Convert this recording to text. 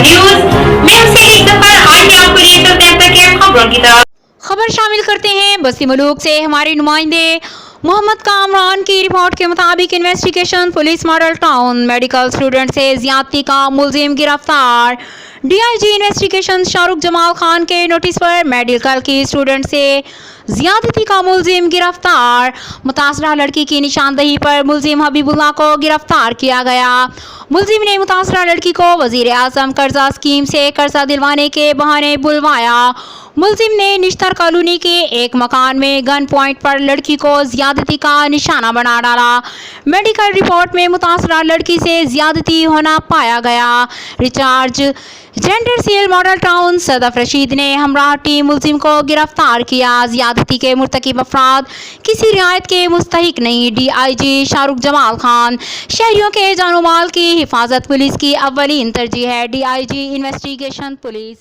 News میں سے ایک دفعہ آئیے آپ کو لیے چلتے ہیں تک خبروں کی طرف. خبر شامل کرتے ہیں بستی ملوک سے. ہمارے نمائندے محمد کامران کی رپورٹ کے مطابق investigation police model town medical student سے زیادتی کا ملزم گرفتار. D I G investigation Shah Rukh Jamal Khan کے نوٹس پر میڈیکل کی اسٹوڈنٹ سے زیادتی کا ملزم گرفتار. متاثرہ لڑکی کی نشاندہی پر ملزم حبیب اللہ کو گرفتار کیا گیا. ملزم نے متاثرہ لڑکی کو وزیر اعظم قرضہ اسکیم سے قرضہ دلوانے کے بہانے بلوایا. ملزم نے نشتر کالونی کے ایک مکان میں گن پوائنٹ پر لڑکی کو زیادتی کا نشانہ بنا ڈالا. میڈیکل رپورٹ میں متاثرہ لڑکی سے زیادتی ہونا پایا گیا. Recharge gender cell Model Town Sadaf Rashid نے ہمراہ ٹیم ملزم کو گرفتار کیا. زیادتی کے مرتکب افراد کسی رعایت کے مستحق نہیں. ڈی آئی جی شاہ رخ جمال خان. شہریوں کے جان و مال کی حفاظت پولیس کی اولین ترجیح ہے. D I G investigation police.